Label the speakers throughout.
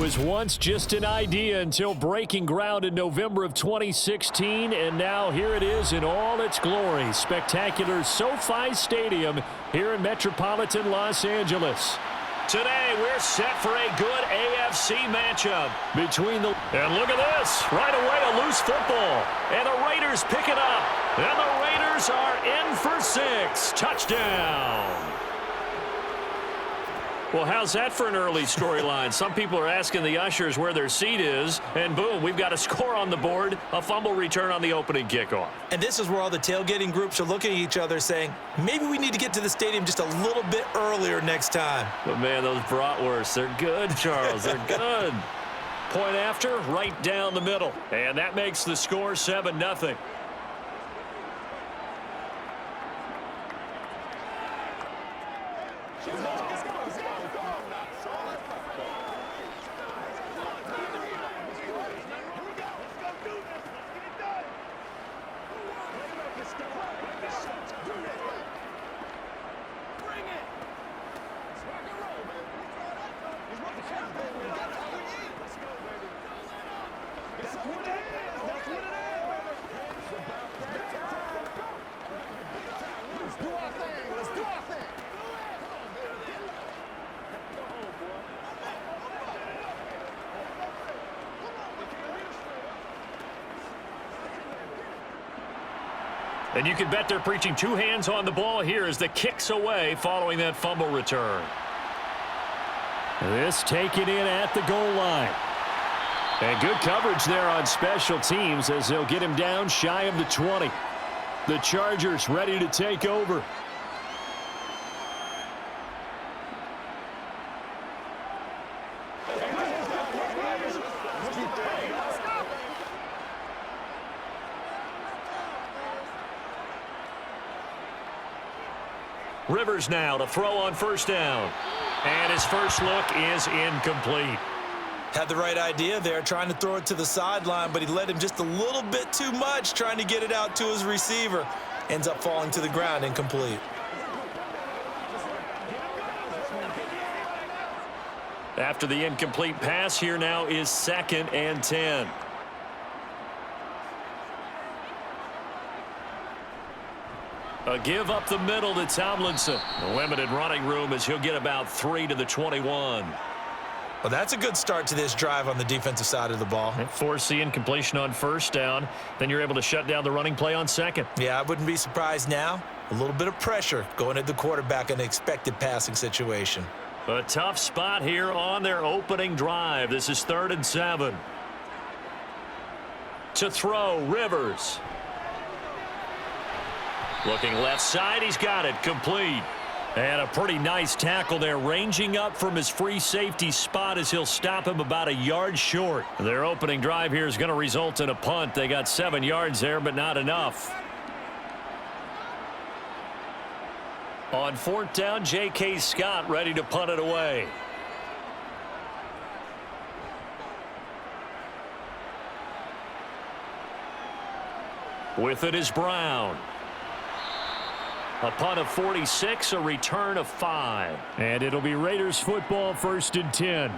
Speaker 1: was once just an idea until breaking ground in November of 2016, and now here it is in all its glory. Spectacular SoFi Stadium here in metropolitan Los Angeles. Today, we're set for a good AFC matchup between the... And look at this. Right away, a loose football. And the Raiders pick it up. And the Raiders are in for 6. Touchdown. Well, how's that for an early storyline? Some people are asking the ushers where their seat is, and boom, we've got a score on the board, a fumble return on the opening kickoff.
Speaker 2: And this is where all the tailgating groups are looking at each other saying, maybe we need to get to the stadium just a little bit earlier next time.
Speaker 1: But, man, those bratwursts, they're good, Charles. They're good. Point after, right down the middle. And that makes the score 7-0. And you can bet they're preaching two hands on the ball here as the kick's away following that fumble return. This taken in at the goal line. And good coverage there on special teams as they'll get him down shy of the 20. The Chargers ready to take over. Rivers now to throw on first down. And his first look is incomplete.
Speaker 2: Had the right idea there, trying to throw it to the sideline, but he led him just a little bit too much, trying to get it out to his receiver. Ends up falling to the ground, incomplete.
Speaker 1: After the incomplete pass, here now is 2nd and 10. A give up the middle to Tomlinson. Limited running room as he'll get about 3 to the 21.
Speaker 2: Well, that's a good start to this drive on the defensive side of the ball.
Speaker 1: Force the incompletion on first down. Then you're able to shut down the running play on second.
Speaker 2: Yeah, I wouldn't be surprised now. A little bit of pressure going at the quarterback in an expected passing situation.
Speaker 1: A tough spot here on their opening drive. This is 3rd and 7. To throw, Rivers. Looking left side, he's got it, complete. And a pretty nice tackle there, ranging up from his free safety spot as he'll stop him about a yard short. Their opening drive here is going to result in a punt. They got 7 yards there, but not enough. On 4th down, J.K. Scott ready to punt it away. With it is Brown. A punt of 46, a return of 5. And it'll be Raiders football 1st and 10.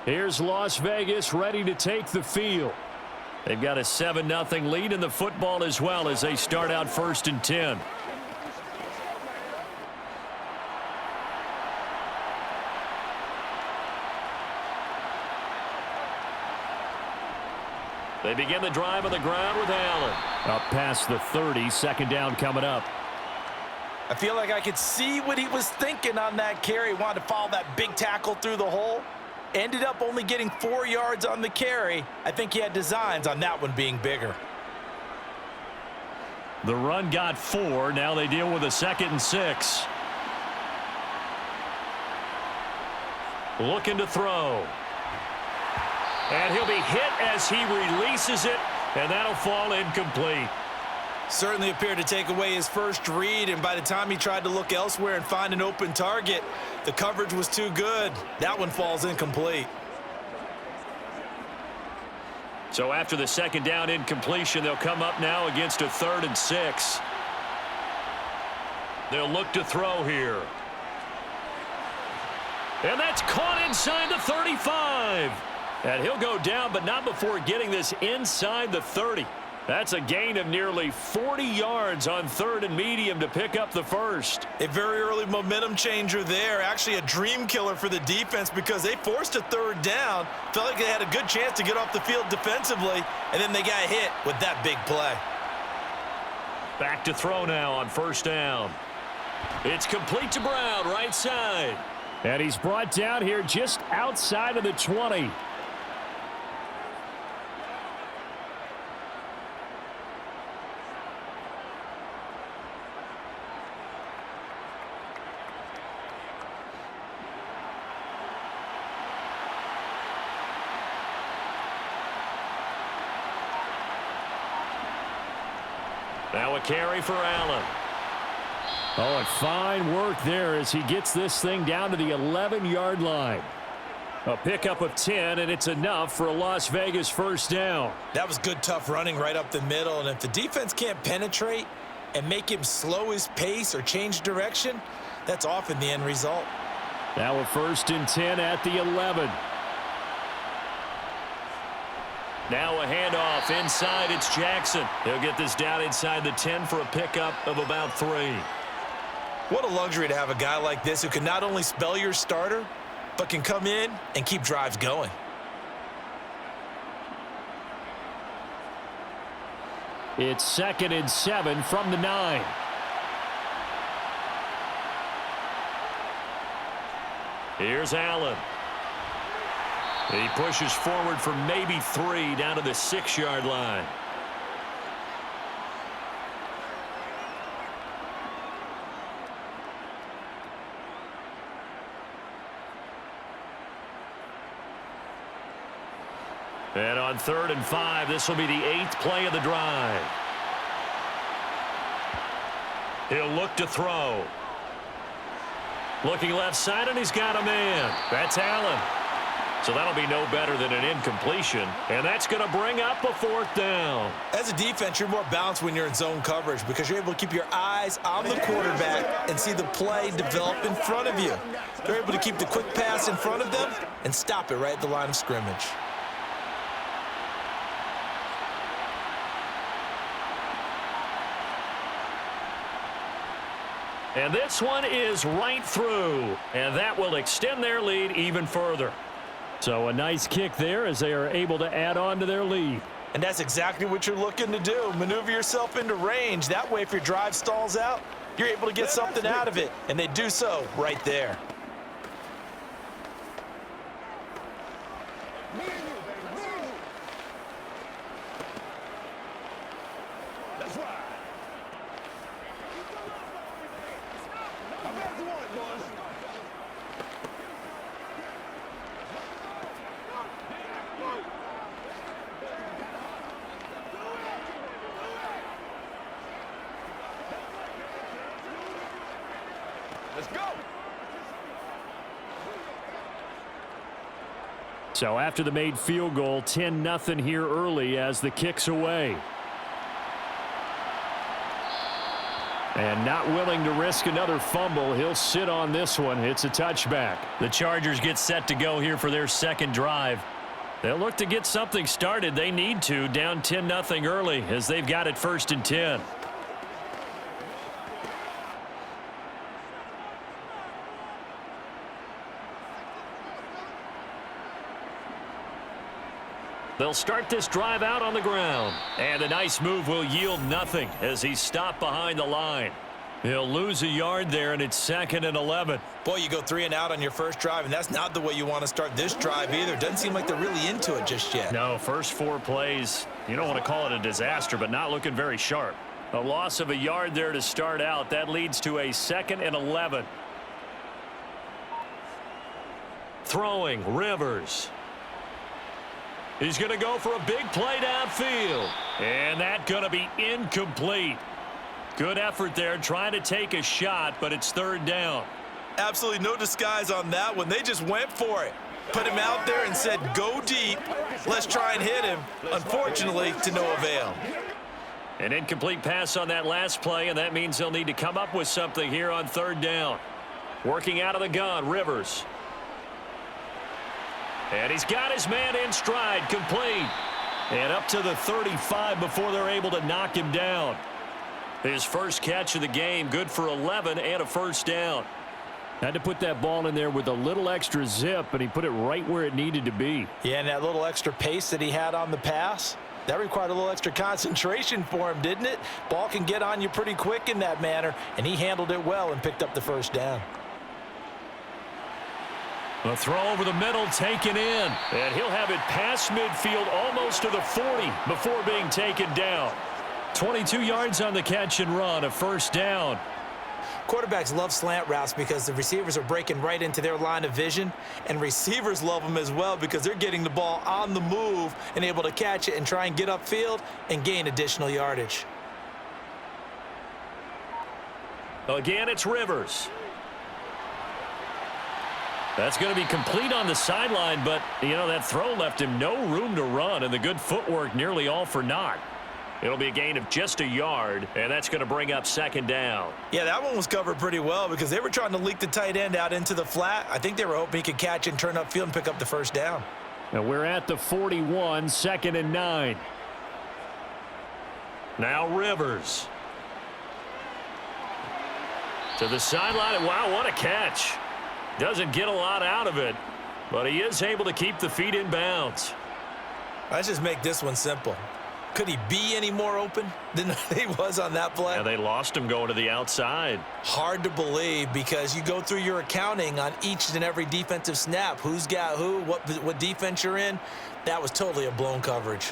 Speaker 1: Here's Las Vegas ready to take the field. They've got a 7-0 lead in the football as well as they start out 1st and 10. They begin the drive on the ground with Allen. Up past the 30, 2nd down coming up.
Speaker 2: I feel like I could see what he was thinking on that carry. Wanted to follow that big tackle through the hole. Ended up only getting 4 yards on the carry. I think he had designs on that one being bigger.
Speaker 1: The run got 4. Now they deal with a 2nd and 6. Looking to throw. And he'll be hit as he releases it, and that'll fall incomplete.
Speaker 2: Certainly appeared to take away his first read, and by the time he tried to look elsewhere and find an open target, the coverage was too good. That one falls incomplete.
Speaker 1: So after the 2nd down incompletion, they'll come up now against a 3rd and 6. They'll look to throw here. And that's caught inside the 35. And he'll go down, but not before getting this inside the 30. That's a gain of nearly 40 yards on 3rd and medium to pick up the first.
Speaker 2: A very early momentum changer there. Actually a dream killer for the defense because they forced a 3rd down. Felt like they had a good chance to get off the field defensively, and then they got hit with that big play.
Speaker 1: Back to throw now on 1st down. It's complete to Brown, right side. And he's brought down here just outside of the 20. Now a carry for Allen. Oh, and fine work there as he gets this thing down to the 11-yard line. A pickup of 10, and it's enough for a Las Vegas 1st down.
Speaker 2: That was good, tough running right up the middle, and if the defense can't penetrate and make him slow his pace or change direction, that's often the end result.
Speaker 1: Now a 1st and 10 at the 11. Now a handoff inside. It's Jackson. He'll get this down inside the 10 for a pickup of about 3.
Speaker 2: What a luxury to have a guy like this who can not only spell your starter, but can come in and keep drives going.
Speaker 1: It's 2nd and 7 from the 9. Here's Allen. He pushes forward for maybe 3 down to the 6-yard line. And on 3rd and 5, this will be the 8th play of the drive. He'll look to throw. Looking left side, and he's got a man. That's Allen. So that'll be no better than an incompletion, and that's going to bring up a 4th down.
Speaker 2: As a defense, you're more balanced when you're in zone coverage because you're able to keep your eyes on the quarterback and see the play develop in front of you. They're able to keep the quick pass in front of them and stop it right at the line of scrimmage.
Speaker 1: And this one is right through, and that will extend their lead even further. So a nice kick there as they are able to add on to their lead.
Speaker 2: And that's exactly what you're looking to do. Maneuver yourself into range. That way, if your drive stalls out, you're able to get something out of it. And they do so right there.
Speaker 3: Let's go.
Speaker 1: So after the made field goal, 10-0 here early as the kick's away. And not willing to risk another fumble, he'll sit on this one. It's a touchback. The Chargers get set to go here for their 2nd drive. They'll look to get something started. They need to, down 10-0 early as they've got it 1st and 10. They'll start this drive out on the ground. And a nice move will yield nothing as he's stopped behind the line. He'll lose a yard there, and it's 2nd and 11.
Speaker 2: Boy, you go 3 and out on your first drive, and that's not the way you want to start this drive either. Doesn't seem like they're really into it just yet.
Speaker 1: No, first 4 plays, you don't want to call it a disaster, but not looking very sharp. A loss of a yard there to start out. That leads to a 2nd and 11. Throwing, Rivers. He's going to go for a big play downfield. And that's going to be incomplete. Good effort there trying to take a shot, but it's 3rd down.
Speaker 2: Absolutely no disguise on that one. They just went for it. Put him out there and said, go deep. Let's try and hit him. Unfortunately, to no avail.
Speaker 1: An incomplete pass on that last play, and that means they'll need to come up with something here on 3rd down. Working out of the gun, Rivers. And he's got his man in stride, complete. And up to the 35 before they're able to knock him down. His first catch of the game, good for 11 and a first down. Had to put that ball in there with a little extra zip, and he put it right where it needed to be.
Speaker 2: Yeah, and that little extra pace that he had on the pass, that required a little extra concentration for him, didn't it? Ball can get on you pretty quick in that manner, and he handled it well and picked up the first down.
Speaker 1: A throw over the middle taken in, and he'll have it past midfield almost to the 40 before being taken down. 22 yards on the catch and run, a first down.
Speaker 2: Quarterbacks love slant routes because the receivers are breaking right into their line of vision, and receivers love them as well because they're getting the ball on the move and able to catch it and try and get upfield and gain additional yardage.
Speaker 1: Again, it's Rivers. That's going to be complete on the sideline, but, you know, that throw left him no room to run, and the good footwork nearly all for naught. It'll be a gain of just a yard, and that's going to bring up second down.
Speaker 2: Yeah, that one was covered pretty well because they were trying to leak the tight end out into the flat. I think they were hoping he could catch and turn upfield and pick up the first down.
Speaker 1: Now we're at the 41, 2nd and 9. Now Rivers. To the sideline, and wow, what a catch. Doesn't get a lot out of it, but he is able to keep the feet in bounds.
Speaker 2: Let's just make this one simple. Could he be any more open than he was on that play?
Speaker 1: Yeah, they lost him going to the outside.
Speaker 2: Hard to believe because you go through your accounting on each and every defensive snap. Who's got who, what defense you're in. That was totally a blown coverage.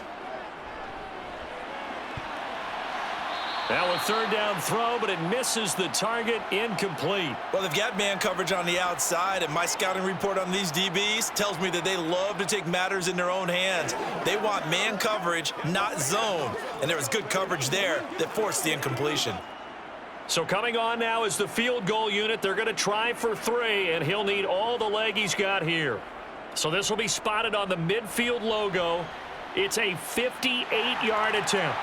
Speaker 1: Now a third down throw, but it misses the target, incomplete.
Speaker 2: Well, they've got man coverage on the outside, and my scouting report on these DBs tells me that they love to take matters in their own hands. They want man coverage, not zone. And there was good coverage there that forced the incompletion.
Speaker 1: So coming on now is the field goal unit. They're going to try for 3, and he'll need all the leg he's got here. So this will be spotted on the midfield logo. It's a 58-yard attempt.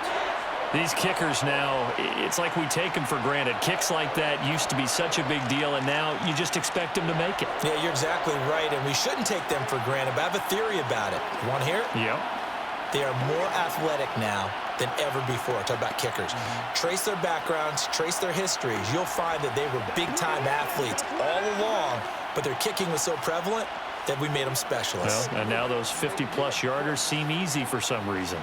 Speaker 1: These kickers now, it's like we take them for granted. Kicks like that used to be such a big deal, and now you just expect them to make it.
Speaker 2: Yeah, you're exactly right, and we shouldn't take them for granted, but I have a theory about it. You want to hear it?
Speaker 1: Yep.
Speaker 2: They are more athletic now than ever before. Talk about kickers. Trace their backgrounds, trace their histories. You'll find that they were big-time athletes all along, but their kicking was so prevalent that we made them specialists.
Speaker 1: Well, and now those 50-plus yarders seem easy for some reason.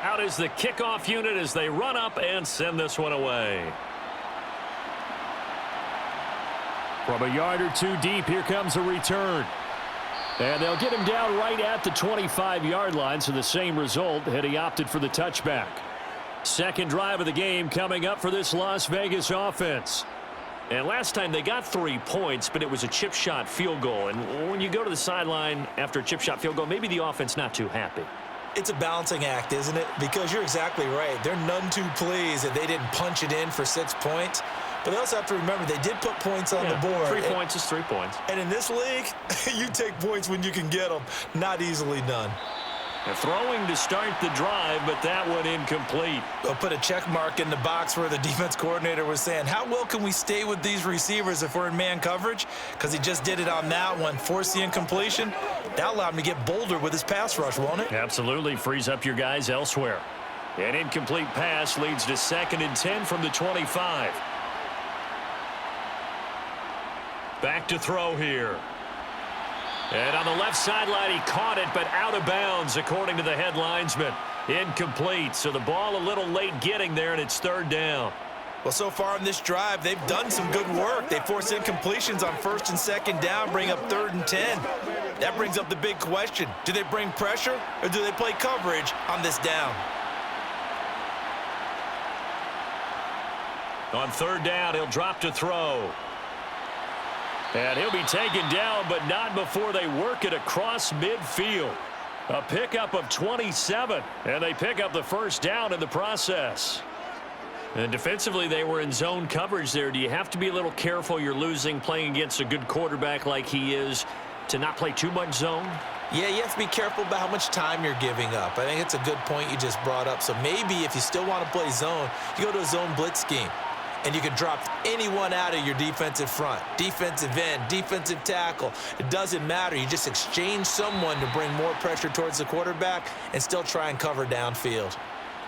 Speaker 1: Out is the kickoff unit as they run up and send this one away. From a yard or two deep, here comes a return. And they'll get him down right at the 25-yard line, so the same result had he opted for the touchback. Second drive of the game coming up for this Las Vegas offense. And last time they got 3 points, but it was a chip shot field goal. And when you go to the sideline after a chip shot field goal, maybe the offense not too happy.
Speaker 2: It's a balancing act, isn't it? Because you're exactly right. They're none too pleased that they didn't punch it in for 6 points. But they also have to remember they did put points on the board.
Speaker 1: 3 points is 3 points.
Speaker 2: And in this league, you take points when you can get them. Not easily done.
Speaker 1: And throwing to start the drive, but that one incomplete.
Speaker 2: They'll put a check mark in the box where the defense coordinator was saying, how well can we stay with these receivers if we're in man coverage? Because he just did it on that one, forced the incompletion. That allowed him to get bolder with his pass rush, won't it?
Speaker 1: Absolutely. Frees up your guys elsewhere. An incomplete pass leads to 2nd and 10 from the 25. Back to throw here. And on the left sideline, he caught it, but out of bounds, according to the head linesman. Incomplete, so the ball a little late getting there, and it's 3rd down.
Speaker 2: Well, so far in this drive, they've done some good work. They force incompletions on 1st and 2nd down, bring up 3rd and 10. That brings up the big question. Do they bring pressure, or do they play coverage on this down?
Speaker 1: On 3rd down, he'll drop to throw. And he'll be taken down, but not before they work it across midfield. A pickup of 27, and they pick up the first down in the process. And defensively, they were in zone coverage there. Do you have to be a little careful you're losing playing against a good quarterback like he is to not play too much zone?
Speaker 2: Yeah, you have to be careful about how much time you're giving up. I think it's a good point you just brought up. So maybe if you still want to play zone, you go to a zone blitz scheme. And you can drop anyone out of your defensive front. Defensive end, defensive tackle. It doesn't matter. You just exchange someone to bring more pressure towards the quarterback and still try and cover downfield.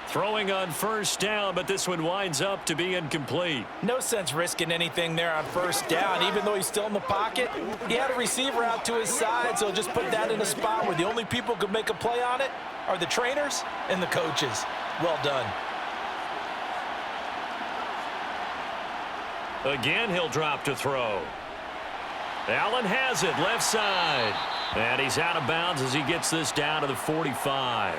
Speaker 1: Throwing on first down, but this one winds up to be incomplete.
Speaker 2: No sense risking anything there on first down, even though he's still in the pocket. He had a receiver out to his side, so just put that in a spot where the only people who could make a play on it are the trainers and the coaches. Well done.
Speaker 1: Again, he'll drop to throw. Allen has it, left side. And he's out of bounds as he gets this down to the 45.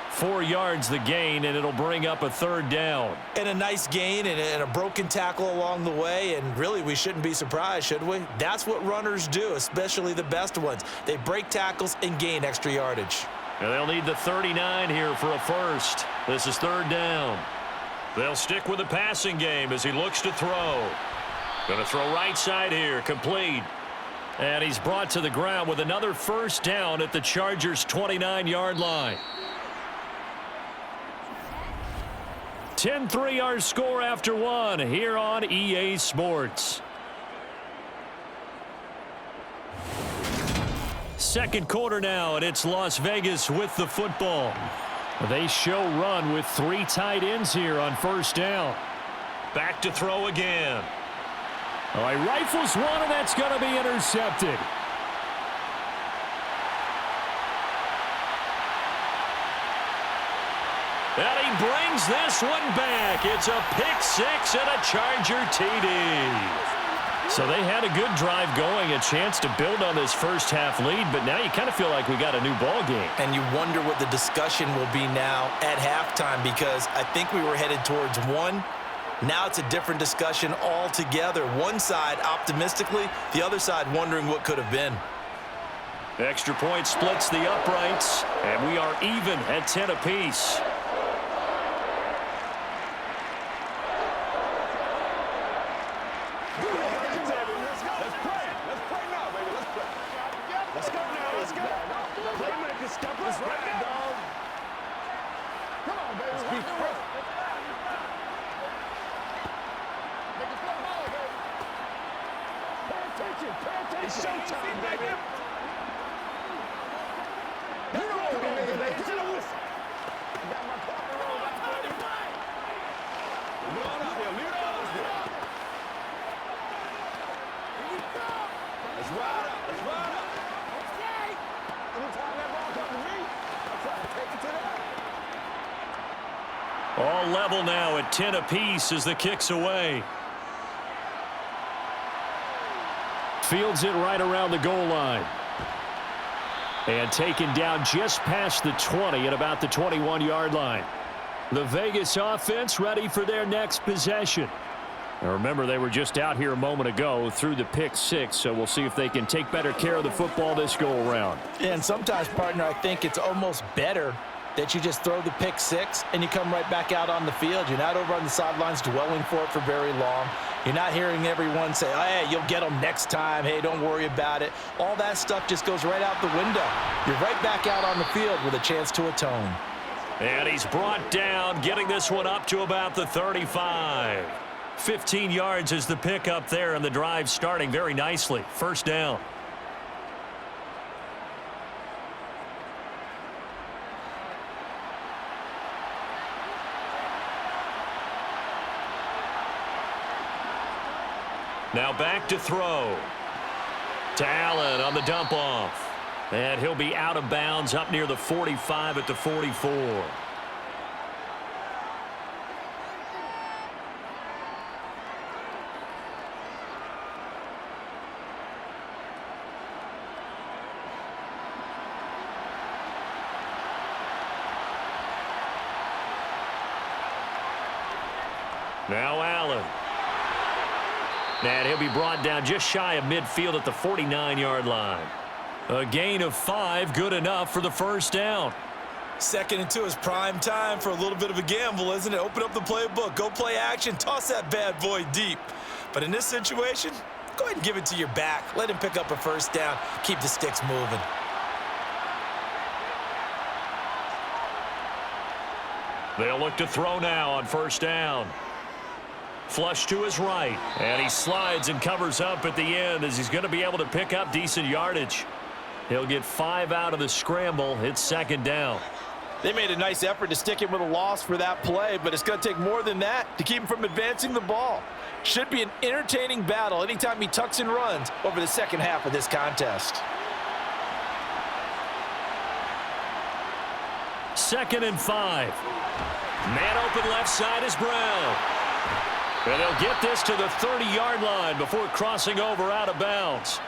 Speaker 1: 4 yards the gain, and it'll bring up a third down.
Speaker 2: And a nice gain and a broken tackle along the way, and really we shouldn't be surprised, should we? That's what runners do, especially the best ones. They break tackles and gain extra yardage.
Speaker 1: And they'll need the 39 here for a first. This is third down. They'll stick with the passing game as he looks to throw. Going to throw right side here, complete. And he's brought to the ground with another first down at the Chargers' 29-yard line. 10-3 our score after one here on EA Sports. Second quarter now, and it's Las Vegas with the football. They show run with 3 tight ends here on first down. Back to throw again. All right, rifles one, and that's going to be intercepted. And he brings this one back. It's a pick six and a Charger TD. So they had a good drive going, a chance to build on this first half lead, but now you kind of feel like we got a new ball game.
Speaker 2: And you wonder what the discussion will be now at halftime, because I think we were headed towards one. Now it's a different discussion altogether. One side optimistically, the other side wondering what could have been.
Speaker 1: Extra point splits the uprights, and we are even at 10 apiece. All level now at 10 apiece as the kick's away. Fields it right around the goal line. And taken down just past the 20 at about the 21-yard line. The Vegas offense ready for their next possession. Now remember, they were just out here a moment ago through the pick six, so we'll see if they can take better care of the football this go-around.
Speaker 2: And sometimes, partner, I think it's almost better that you just throw the pick six and you come right back out on the field. You're not over on the sidelines dwelling for it for very long. You're not hearing everyone say, oh, hey, you'll get them next time. Hey, don't worry about it. All that stuff just goes right out the window. You're right back out on the field with a chance to atone.
Speaker 1: And he's brought down, getting this one up to about the 35. 15 yards is the pickup there, and the drive starting very nicely. First down. Now back to throw. To Allen on the dump off. And he'll be out of bounds up near the 45 at the 44. Now Allen. And he'll be brought down just shy of midfield at the 49-yard line. A gain of 5, good enough for the first down.
Speaker 2: 2nd and 2 is prime time for a little bit of a gamble, isn't it? Open up the playbook, go play action, toss that bad boy deep. But in this situation, go ahead and give it to your back. Let him pick up a first down. Keep the sticks moving.
Speaker 1: They'll look to throw now on 1st down. Flush to his right, and he slides and covers up at the end as he's going to be able to pick up decent yardage. He'll get 5 out of the scramble. It's 2nd down.
Speaker 2: They made a nice effort to stick him with a loss for that play, but it's going to take more than that to keep him from advancing the ball. Should be an entertaining battle anytime he tucks and runs over the second half of this contest.
Speaker 1: 2nd and 5. Man open left side is Brown. And they'll get this to the 30-yard line before crossing over out of bounds.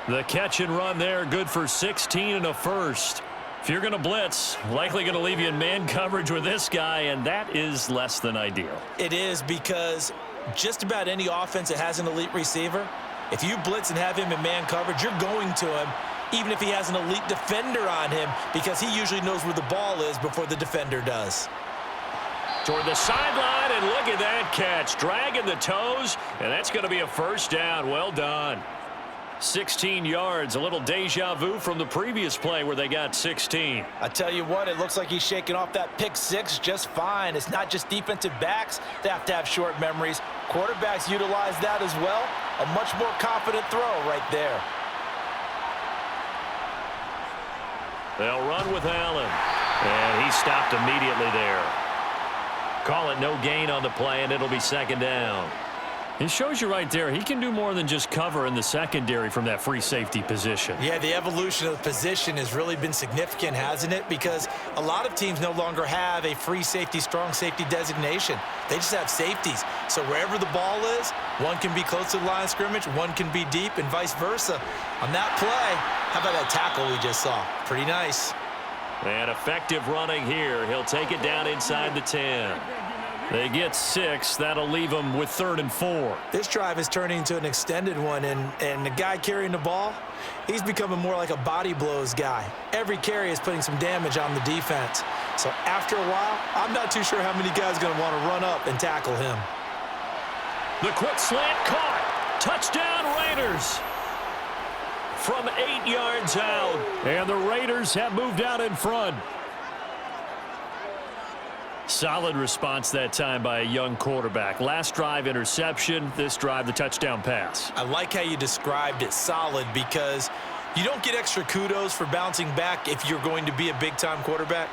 Speaker 1: The catch and run there, good for 16 and a first. If you're going to blitz, likely going to leave you in man coverage with this guy, and that is less than ideal.
Speaker 2: It is, because just about any offense that has an elite receiver, if you blitz and have him in man coverage, you're going to him, even if he has an elite defender on him, because he usually knows where the ball is before the defender does.
Speaker 1: Toward the sideline, and look at that catch. Dragging the toes, and that's going to be a first down. Well done. 16 yards, a little deja vu from the previous play where they got 16.
Speaker 2: I tell you what, it looks like he's shaking off that pick 6 just fine. It's not just defensive backs that have to have short memories. Quarterbacks utilize that as well. A much more confident throw right there.
Speaker 1: They'll run with Allen, and he stopped immediately there. Call it no gain on the play, and it'll be 2nd down. It shows you right there, he can do more than just cover in the secondary from that free safety position.
Speaker 2: Yeah, the evolution of the position has really been significant, hasn't it? Because a lot of teams no longer have a free safety, strong safety designation. They just have safeties. So wherever the ball is, one can be close to the line of scrimmage, one can be deep, and vice versa. On that play, how about that tackle we just saw? Pretty nice.
Speaker 1: And effective running here. He'll take it down inside the 10. They get 6. That'll leave them with 3rd and 4.
Speaker 2: This drive is turning into an extended one, and the guy carrying the ball, he's becoming more like a body blows guy. Every carry is putting some damage on the defense. So after a while, I'm not too sure how many guys are going to want to run up and tackle him.
Speaker 1: The quick slant caught. Touchdown Raiders. From 8 yards out. And the Raiders have moved out in front. Solid response that time by a young quarterback. Last drive, interception. This drive, the touchdown pass.
Speaker 2: I like how you described it, solid, because you don't get extra kudos for bouncing back if you're going to be a big-time quarterback.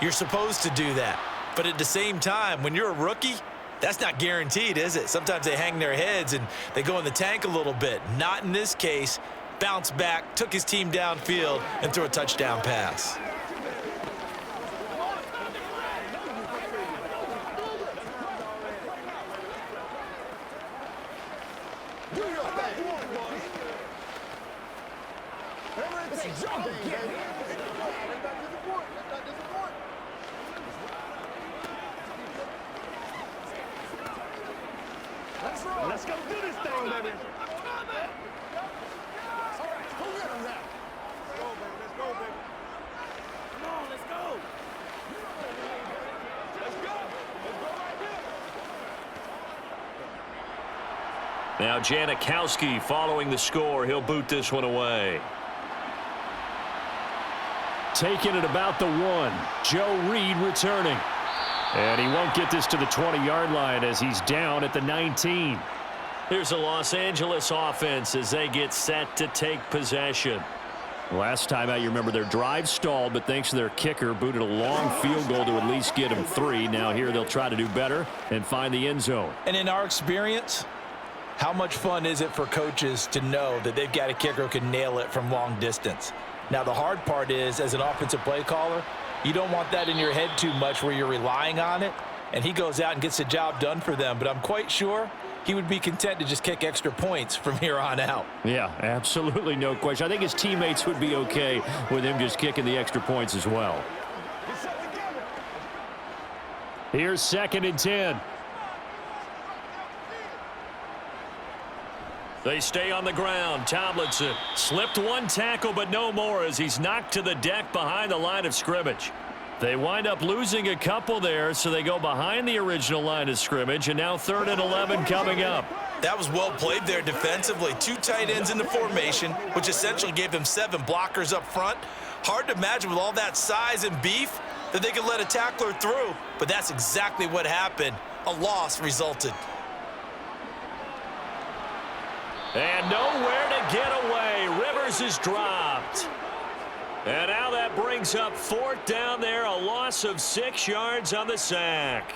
Speaker 2: You're supposed to do that. But at the same time, when you're a rookie, that's not guaranteed, is it? Sometimes they hang their heads and they go in the tank a little bit. Not in this case. Bounced back, took his team downfield, and threw a touchdown pass.
Speaker 3: Let's go do this thing, baby.
Speaker 1: Now Janikowski following the score. He'll boot this one away. Taking it about the 1. Joe Reed returning. And he won't get this to the 20-yard line as he's down at the 19. Here's the Los Angeles offense as they get set to take possession. Last time out, you remember their drive stalled, but thanks to their kicker, booted a long field goal to at least get them 3. Now here they'll try to do better and find the end zone.
Speaker 2: And in our experience, how much fun is it for coaches to know that they've got a kicker who can nail it from long distance? Now, the hard part is, as an offensive play caller, you don't want that in your head too much where you're relying on it, and he goes out and gets the job done for them. But I'm quite sure he would be content to just kick extra points from here on out.
Speaker 1: Yeah, absolutely no question. I think his teammates would be okay with him just kicking the extra points as well. Here's 2nd and 10. They stay on the ground. Tomlinson slipped one tackle, but no more as he's knocked to the deck behind the line of scrimmage. They wind up losing a couple there, so they go behind the original line of scrimmage, and now 3rd and 11 coming up.
Speaker 2: That was well played there defensively. 2 tight ends in the formation, which essentially gave them 7 blockers up front. Hard to imagine with all that size and beef that they could let a tackler through, but that's exactly what happened. A loss resulted.
Speaker 1: And nowhere to get away. Rivers is dropped. And now that brings up 4th down there, a loss of 6 yards on the sack.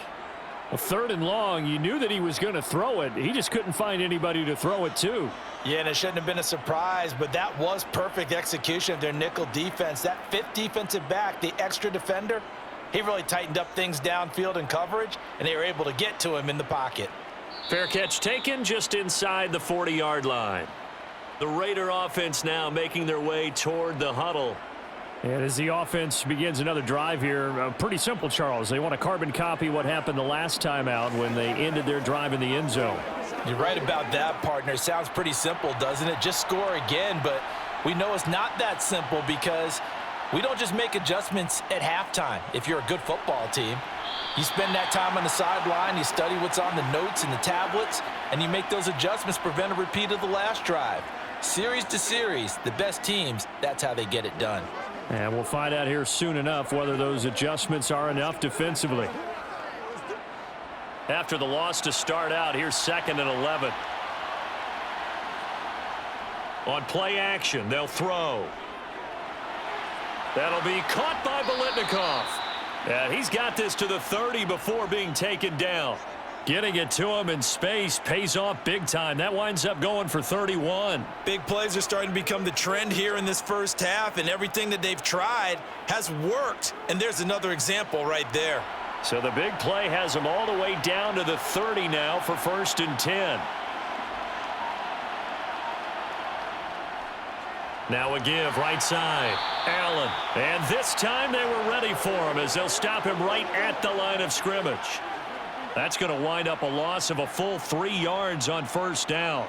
Speaker 1: Well, 3rd and long, you knew that he was going to throw it. He just couldn't find anybody to throw it to.
Speaker 2: Yeah, and it shouldn't have been a surprise, but that was perfect execution of their nickel defense. That 5th defensive back, the extra defender, he really tightened up things downfield in coverage, and they were able to get to him in the pocket.
Speaker 1: Fair catch taken just inside the 40-yard line. The Raider offense now making their way toward the huddle. And as the offense begins another drive here, pretty simple, Charles. They want to carbon copy what happened the last time out when they ended their drive in the end zone.
Speaker 2: You're right about that, partner. It sounds pretty simple, doesn't it? Just score again, but we know it's not that simple because we don't just make adjustments at halftime. If you're a good football team, you spend that time on the sideline, you study what's on the notes and the tablets, and you make those adjustments, prevent a repeat of the last drive. Series to series, the best teams, that's how they get it done.
Speaker 1: And we'll find out here soon enough whether those adjustments are enough defensively. After the loss to start out, here's 2nd and 11. On play action, they'll throw. That'll be caught by Biletnikoff. And he's got this to the 30 before being taken down. Getting it to him in space pays off big time. That winds up going for 31.
Speaker 2: Big plays are starting to become the trend here in this first half, and everything that they've tried has worked. And there's another example right there.
Speaker 1: So the big play has them all the way down to the 30 now for 1st and 10. Now a give right side. Allen. And this time they were ready for him as they'll stop him right at the line of scrimmage. That's going to wind up a loss of a full 3 yards on 1st down.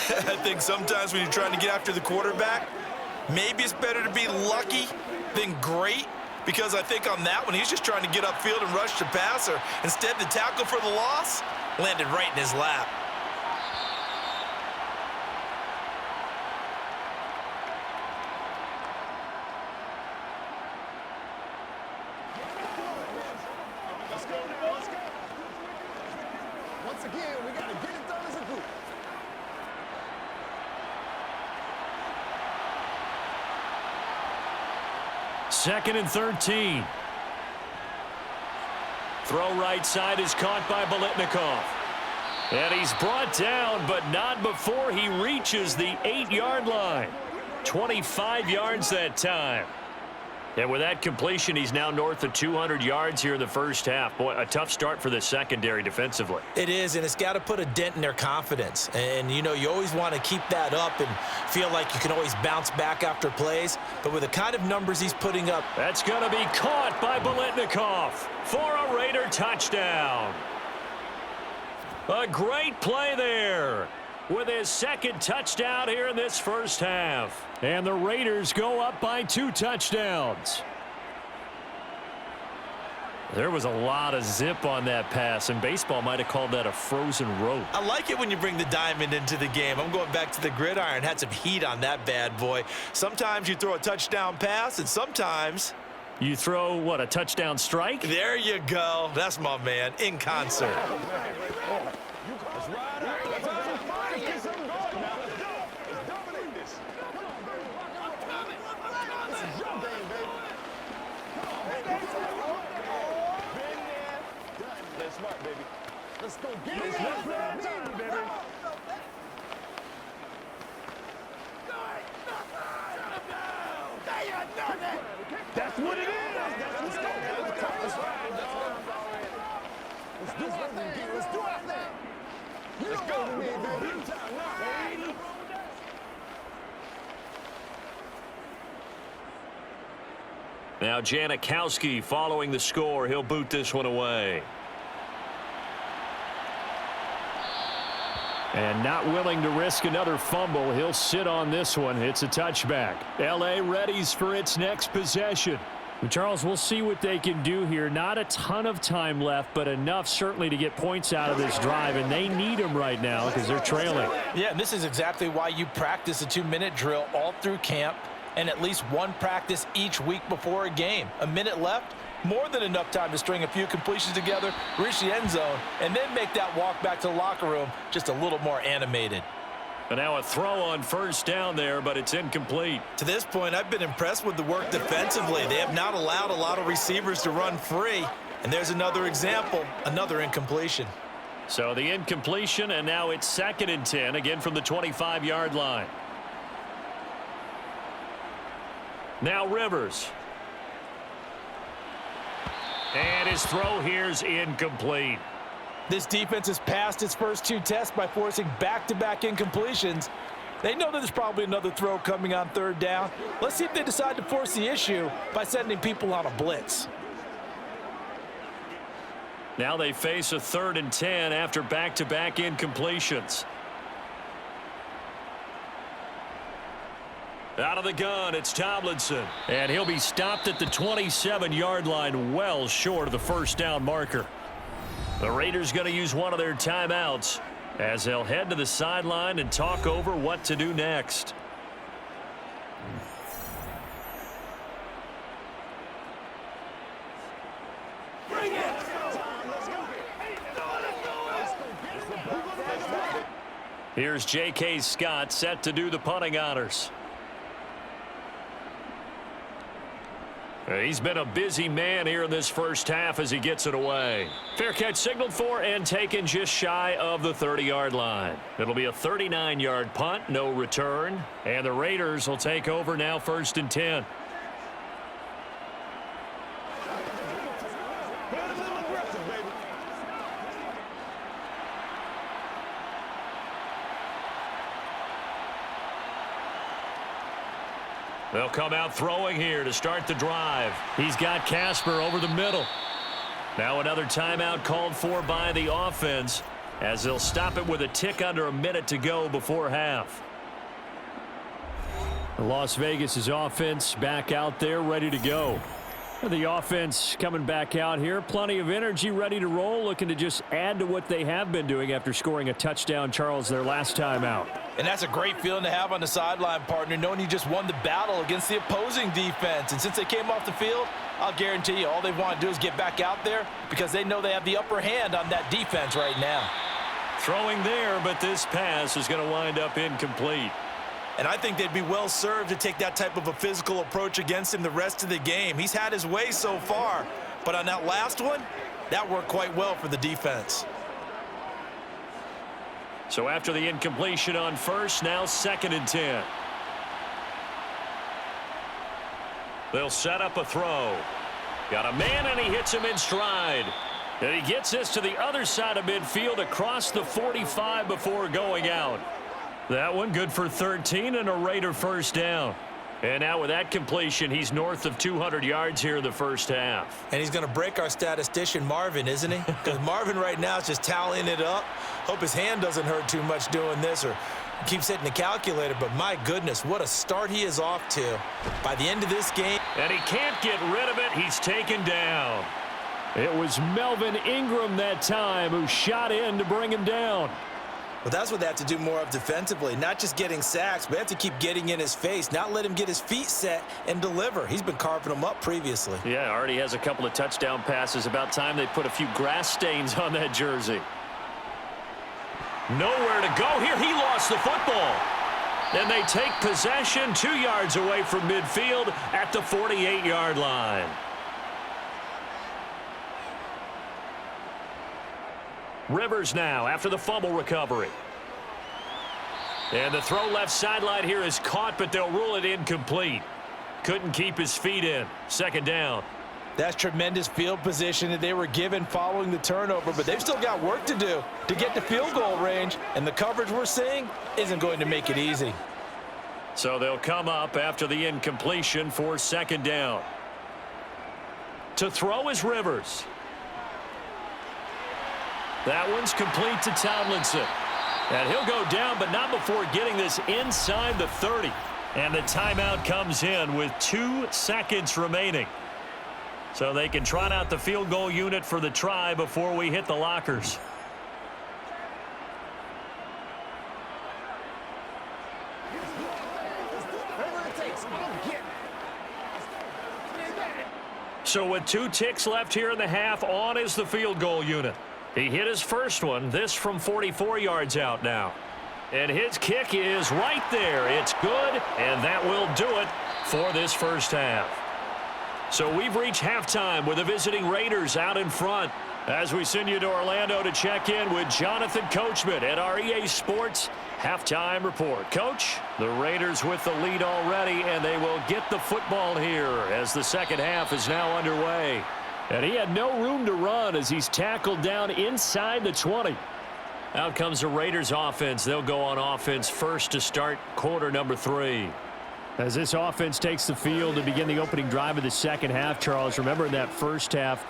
Speaker 2: I think sometimes when you're trying to get after the quarterback, maybe it's better to be lucky than great, because I think on that one he's just trying to get upfield and rush the passer. Instead, the tackle for the loss landed right in his lap.
Speaker 3: Once again, we got to get it done as a group.
Speaker 1: Second and 13. Throw right side is caught by Biletnikoff. And he's brought down, but not before he reaches the 8-yard line. 25 yards that time. And with that completion, he's now north of 200 yards here in the first half. Boy, a tough start for the secondary defensively.
Speaker 2: It is, and it's got to put a dent in their confidence. And, you know, you always want to keep that up and feel like you can always bounce back after plays. But with the kind of numbers he's putting up.
Speaker 1: That's going to be caught by Biletnikoff for a Raider touchdown. A great play there with his 2nd touchdown here in this first half. And the Raiders go up by 2 touchdowns. There was a lot of zip on that pass, and baseball might have called that a frozen rope.
Speaker 2: I like it when you bring the diamond into the game. I'm going back to the gridiron. Had some heat on that bad boy. Sometimes you throw a touchdown pass, and sometimes
Speaker 1: you throw, what, a touchdown strike?
Speaker 2: There you go. That's my man, in concert.
Speaker 3: Smart, baby. Let's go get it. Time, baby. That's what it is. Let's go. Let's ride, dog. Let's do our thing. Let's do our thing. Let's go, baby.
Speaker 1: Now Janikowski following the score. He'll boot this one away. And not willing to risk another fumble, he'll sit on this one. It's a touchback. L.A. readies for its next possession. Charles, we'll see what they can do here. Not a ton of time left, but enough certainly to get points out of this drive, and they need them right now because they're trailing.
Speaker 2: Yeah, and this is exactly why you practice a 2-minute drill all through camp and at least one practice each week before a game. A minute left, more than enough time to string a few completions together, reach the end zone, and then make that walk back to the locker room just a little more animated.
Speaker 1: And now a throw on first down there, but it's incomplete.
Speaker 2: To this point, I've been impressed with the work defensively. They have not allowed a lot of receivers to run free. And there's another example, another incompletion.
Speaker 1: So the incompletion, and now it's 2nd and 10, again from the 25-yard line. Now Rivers. And his throw here's incomplete.
Speaker 2: This defense has passed its first 2 tests by forcing back-to-back incompletions. They know that there's probably another throw coming on 3rd down. Let's see if they decide to force the issue by sending people on a blitz.
Speaker 1: Now they face a 3rd and 10 after back-to-back incompletions. Out of the gun, it's Tomlinson. And he'll be stopped at the 27-yard line, well short of the first down marker. The Raiders going to use one of their timeouts as they'll head to the sideline and talk over what to do next. Here's J.K. Scott set to do the punting honors. He's been a busy man here in this first half as he gets it away. Fair catch signaled for and taken just shy of the 30-yard line. It'll be a 39-yard punt, no return. And the Raiders will take over now 1st and 10. They'll come out throwing here to start the drive. He's got Casper over the middle. Now another timeout called for by the offense as they'll stop it with a tick under a minute to go before half. Las Vegas's offense back out there ready to go. The offense coming back out here. Plenty of energy, ready to roll, looking to just add to what they have been doing after scoring a touchdown, Charles, their last time out.
Speaker 2: And that's a great feeling to have on the sideline, partner, knowing you just won the battle against the opposing defense. And since they came off the field, I'll guarantee you all they want to do is get back out there because they know they have the upper hand on that defense right now.
Speaker 1: Throwing there, but this pass is going to wind up incomplete.
Speaker 2: And I think they'd be well served to take that type of a physical approach against him the rest of the game. He's had his way so far, but on that last one, that worked quite well for the defense.
Speaker 1: So after the incompletion on first, now 2nd and 10. They'll set up a throw. Got a man, and he hits him in stride. And he gets this to the other side of midfield across the 45 before going out. That one good for 13 and a Raider first down. And now with that completion, he's north of 200 yards here in the first half.
Speaker 2: And he's going to break our statistician Marvin, isn't he? Because Marvin right now is just tallying it up. Hope his hand doesn't hurt too much doing this or keeps hitting the calculator. But my goodness, what a start he is off to. By the end of this game.
Speaker 1: And he can't get rid of it. He's taken down. It was Melvin Ingram that time who shot in to bring him down.
Speaker 2: But that's what they have to do more of defensively, not just getting sacks, but they have to keep getting in his face, not let him get his feet set and deliver. He's been carving them up previously.
Speaker 1: Yeah, already has a couple of touchdown passes. About time they put a few grass stains on that jersey. Nowhere to go here. He lost the football. And they take possession 2 yards away from midfield at the 48-yard line. Rivers now after the fumble recovery. And the throw left sideline here is caught, but they'll rule it incomplete. Couldn't keep his feet in. 2nd down.
Speaker 2: That's tremendous field position that they were given following the turnover, but they've still got work to do to get to field goal range, and the coverage we're seeing isn't going to make it easy.
Speaker 1: So they'll come up after the incompletion for 2nd down. To throw is Rivers. That one's complete to Tomlinson. And he'll go down, but not before getting this inside the 30. And the timeout comes in with 2 seconds remaining. So they can trot out the field goal unit for the try before we hit the lockers. So with 2 ticks left here in the half, on is the field goal unit. He hit his first one, this from 44 yards out now. And his kick is right there. It's good, and that will do it for this first half. So we've reached halftime with the visiting Raiders out in front. As we send you to Orlando to check in with Jonathan Coachman at our EA Sports Halftime Report. Coach, the Raiders with the lead already, and they will get the football here as the second half is now underway. And he had no room to run as he's tackled down inside the 20. Out comes the Raiders offense. They'll go on offense first to start quarter number 3. As this offense takes the field to begin the opening drive of the second half, Charles, remember in that first half,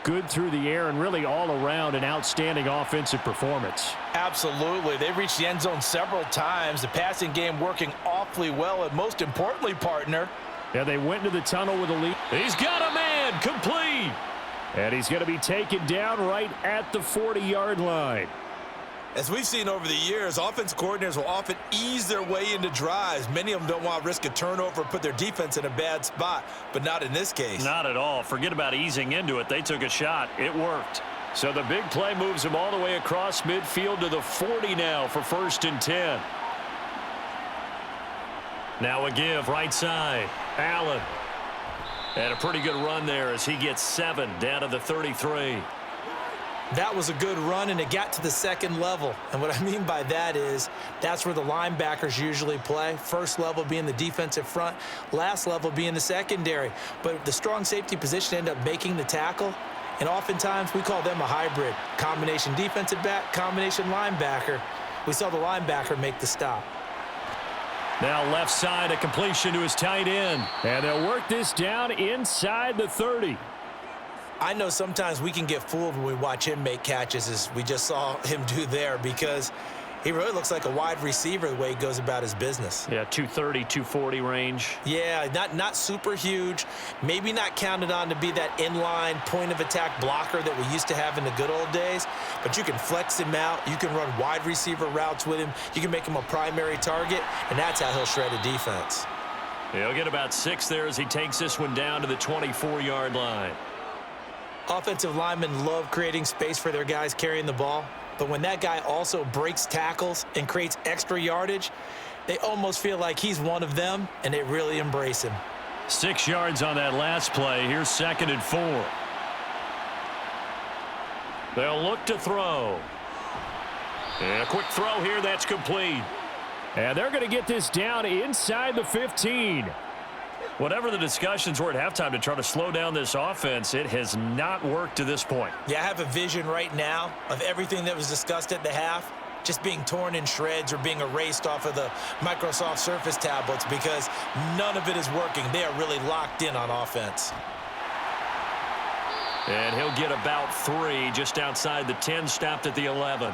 Speaker 1: good through the air and really all around an outstanding offensive performance.
Speaker 2: Absolutely. They reached the end zone several times. The passing game working awfully well, and most importantly, partner.
Speaker 1: Yeah, they went into the tunnel with a lead. He's got a man, complete. And he's going to be taken down right at the 40-yard line.
Speaker 2: As we've seen over the years, offense coordinators will often ease their way into drives. Many of them don't want to risk a turnover or put their defense in a bad spot, but not in this case.
Speaker 1: Not at all. Forget about easing into it. They took a shot. It worked. So the big play moves them all the way across midfield to the 40 now for 1st and 10. Now a give right side. Allen. And a pretty good run there as he gets 7 down to the 33.
Speaker 2: That was a good run, and it got to the second level. And what I mean by that is that's where the linebackers usually play. First level being the defensive front, last level being the secondary. But the strong safety position ended up making the tackle, and oftentimes we call them a hybrid. Combination defensive back, combination linebacker. We saw the linebacker make the stop.
Speaker 1: Now left side, a completion to his tight end. And they'll work this down inside the 30.
Speaker 2: I know sometimes we can get fooled when we watch him make catches, as we just saw him do there, because he really looks like a wide receiver the way he goes about his business.
Speaker 1: Yeah, 230, 240 range.
Speaker 2: Yeah, not super huge. Maybe not counted on to be that inline point-of-attack blocker that we used to have in the good old days, but you can flex him out. You can run wide receiver routes with him. You can make him a primary target, and that's how he'll shred a defense.
Speaker 1: He'll get about 6 there as he takes this one down to the 24-yard line.
Speaker 2: Offensive linemen love creating space for their guys carrying the ball, but when that guy also breaks tackles and creates extra yardage, they almost feel like he's one of them, and they really embrace him.
Speaker 1: 6 yards on that last play. Here's 2nd and 4. They'll look to throw. And a quick throw here, that's complete. And they're going to get this down inside the 15. Whatever the discussions were at halftime to try to slow down this offense, it has not worked to this point.
Speaker 2: Yeah, I have a vision right now of everything that was discussed at the half just being torn in shreds or being erased off of the Microsoft Surface tablets, because none of it is working. They are really locked in on offense.
Speaker 1: And he'll get about 3 just outside the 10, stopped at the 11.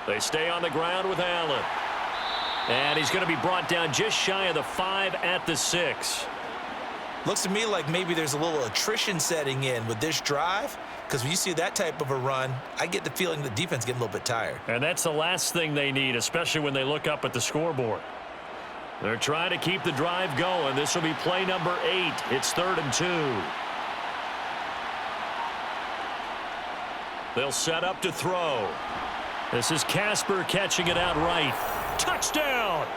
Speaker 1: They stay on the ground with Allen. And he's going to be brought down just shy of the 5 at the 6.
Speaker 2: Looks to me like maybe there's a little attrition setting in with this drive, because when you see that type of a run, I get the feeling the defense getting a little bit tired.
Speaker 1: And that's the last thing they need, especially when they look up at the scoreboard. They're trying to keep the drive going. This will be play number 8. It's 3rd and 2. They'll set up to throw. This is Casper catching it out right. Touchdown!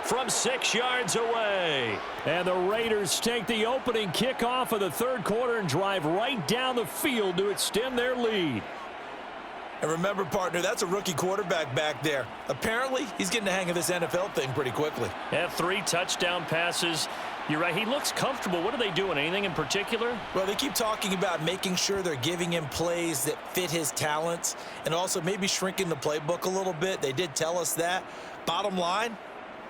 Speaker 1: From 6 yards away. And the Raiders take the opening kickoff of the third quarter and drive right down the field to extend their lead.
Speaker 2: And remember, partner, that's a rookie quarterback back there. Apparently, he's getting the hang of this NFL thing pretty quickly.
Speaker 1: Had 3 touchdown passes You're right. He looks comfortable. What are they doing? Anything in particular?
Speaker 2: Well, they keep talking about making sure they're giving him plays that fit his talents and also maybe shrinking the playbook a little bit. They did tell us that. Bottom line,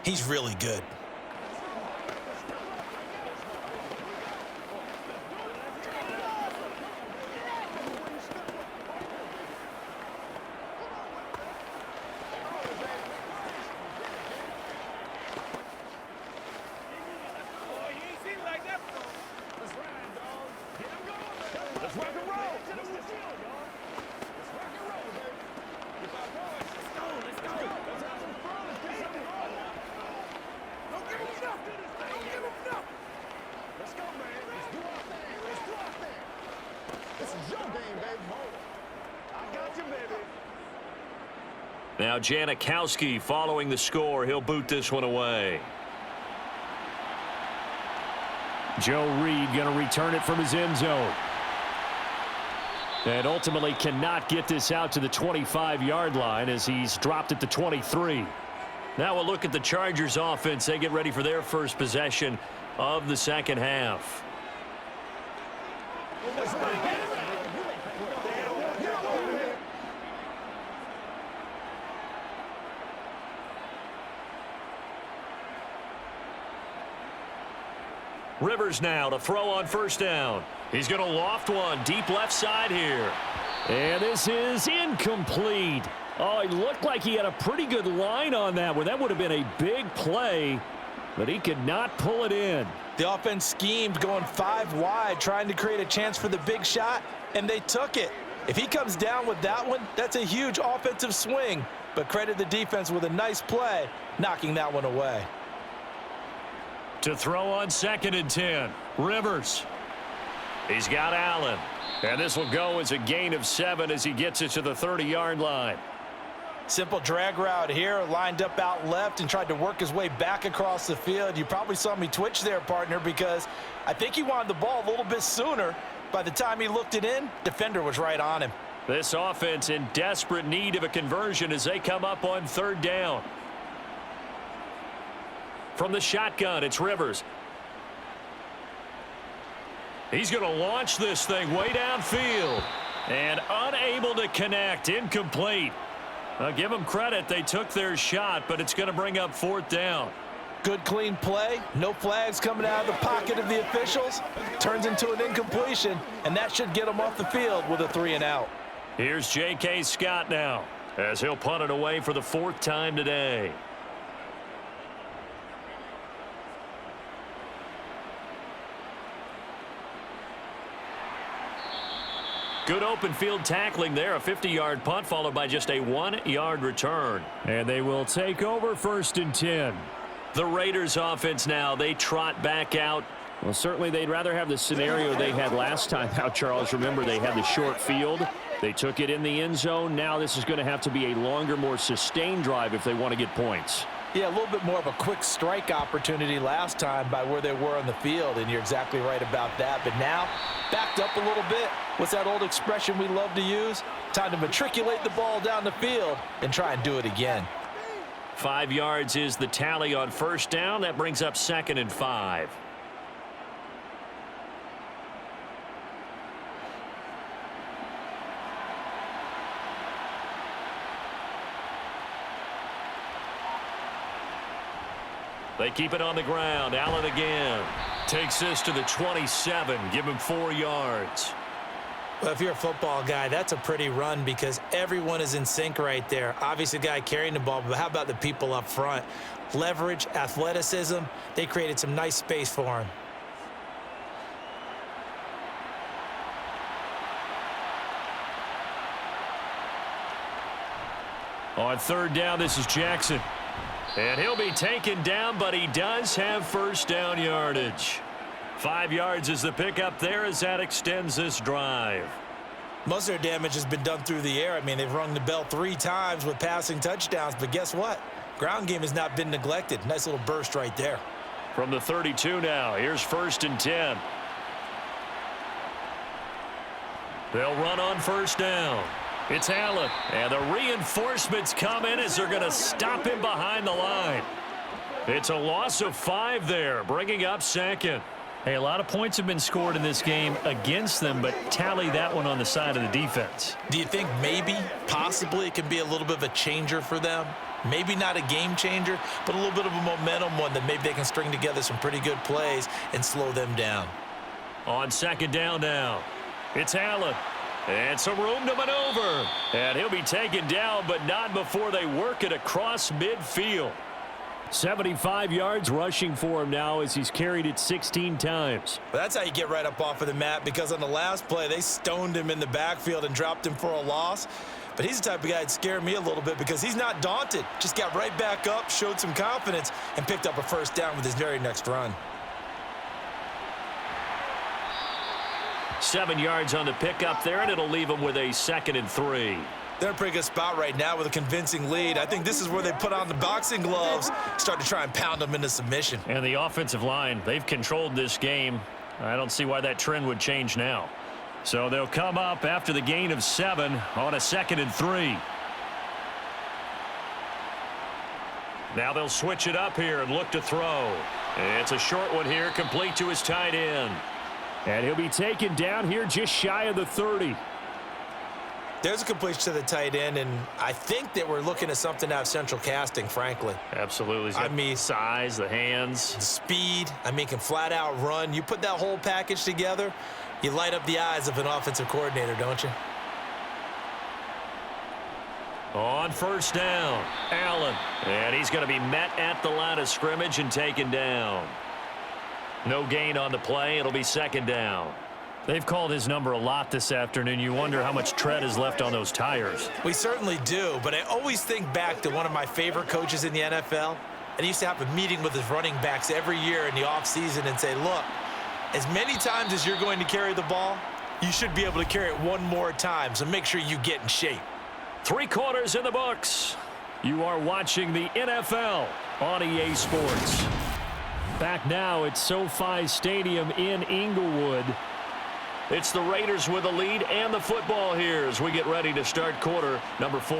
Speaker 2: he's really good.
Speaker 1: Now Janikowski following the score. He'll boot this one away. Joe Reed going to return it from his end zone. And ultimately cannot get this out to the 25-yard line as he's dropped at the 23. Now we'll look at the Chargers offense. They get ready for their first possession of the second half. Rivers now to throw on first down. He's going to loft one deep left side here. And this is incomplete. Oh, it looked like he had a pretty good line on that one. That would have been a big play, but he could not pull it in.
Speaker 2: The offense schemed going 5 wide, trying to create a chance for the big shot, and they took it. If he comes down with that one, that's a huge offensive swing. But credit the defense with a nice play, knocking that one away.
Speaker 1: To throw on 2nd and 10. Rivers. He's got Allen. And this will go as a gain of 7 as he gets it to the 30-yard line.
Speaker 2: Simple drag route here, lined up out left and tried to work his way back across the field. You probably saw me twitch there, partner, because I think he wanted the ball a little bit sooner. By the time he looked it in, defender was right on him.
Speaker 1: This offense in desperate need of a conversion as they come up on 3rd down. From the shotgun, it's Rivers. He's going to launch this thing way downfield. And unable to connect. Incomplete. I'll give them credit. They took their shot, but it's going to bring up 4th down.
Speaker 2: Good, clean play. No flags coming out of the pocket of the officials. Turns into an incompletion, and that should get him off the field with a 3-and-out.
Speaker 1: Here's J.K. Scott now as he'll punt it away for the 4th time today. Good open field tackling there. A 50-yard punt followed by just a 1-yard return. And they will take over 1st and 10. The Raiders offense now, they trot back out. Well, certainly they'd rather have the scenario they had last time out, Charles. Remember, they had the short field. They took it in the end zone. Now this is going to have to be a longer, more sustained drive if they want to get points.
Speaker 2: Yeah, a little bit more of a quick strike opportunity last time by where they were on the field, and you're exactly right about that. But now, backed up a little bit. What's that old expression we love to use? Time to matriculate the ball down the field and try and do it again.
Speaker 1: 5 yards is the tally on 1st down. That brings up 2nd and 5. They keep it on the ground. Allen again. Takes this to the 27. Give him 4 yards.
Speaker 2: Well, if you're a football guy, that's a pretty run because everyone is in sync right there. Obviously, the guy carrying the ball, but how about the people up front? Leverage, athleticism, they created some nice space for him.
Speaker 1: On 3rd down, this is Jackson. And he'll be taken down, but he does have 1st down yardage. 5 yards is the pickup there as that extends this drive.
Speaker 2: Most of their damage has been done through the air. I mean, they've rung the bell 3 times with passing touchdowns, but guess what? Ground game has not been neglected. Nice little burst right there.
Speaker 1: From the 32 now, here's 1st and 10. They'll run on 1st down. It's Allen, and the reinforcements come in as they're going to stop him behind the line. It's a loss of 5 there, bringing up second.
Speaker 4: Hey, a lot of points have been scored in this game against them, but tally that one on the side of the defense.
Speaker 2: Do you think maybe, possibly, it can be a little bit of a changer for them? Maybe not a game changer, but a little bit of a momentum one that maybe they can string together some pretty good plays and slow them down.
Speaker 1: On second down now, it's Allen. And some room to maneuver. And he'll be taken down, but not before they work it across midfield. 75 yards rushing for him now as he's carried it 16 times.
Speaker 2: But that's how you get right up off of the mat, because on the last play, they stoned him in the backfield and dropped him for a loss. But he's the type of guy that scared me a little bit because he's not daunted. Just got right back up, showed some confidence, and picked up a first down with his very next run.
Speaker 1: 7 yards on the pickup there, and it'll leave him with a 2nd and 3.
Speaker 2: They're in a pretty good spot right now with a convincing lead. I think this is where they put on the boxing gloves, start to try and pound them into submission.
Speaker 4: And the offensive line, they've controlled this game. I don't see why that trend would change now.
Speaker 1: So they'll come up after the gain of 7 on a 2nd and 3. Now they'll switch it up here and look to throw. It's a short one here, complete to his tight end. And he'll be taken down here just shy of the 30.
Speaker 2: There's a completion to the tight end, and I think that we're looking at something out of central casting, frankly.
Speaker 4: Absolutely.
Speaker 2: I mean,
Speaker 4: size, the hands.
Speaker 2: Speed, I mean, can flat out run. You put that whole package together, you light up the eyes of an offensive coordinator, don't you?
Speaker 1: On first down, Allen. And he's going to be met at the line of scrimmage and taken down. No gain on the play. It'll be 2nd down.
Speaker 4: They've called his number a lot this afternoon. You wonder how much tread is left on those tires.
Speaker 2: We certainly do, but I always think back to one of my favorite coaches in the NFL, and he used to have a meeting with his running backs every year in the offseason and say, look, as many times as you're going to carry the ball, you should be able to carry it one more time, so make sure you get in shape.
Speaker 1: 3 quarters in the books. You are watching the NFL on EA Sports. Back now at SoFi Stadium in Inglewood. It's the Raiders with the lead and the football here as we get ready to start quarter number 4.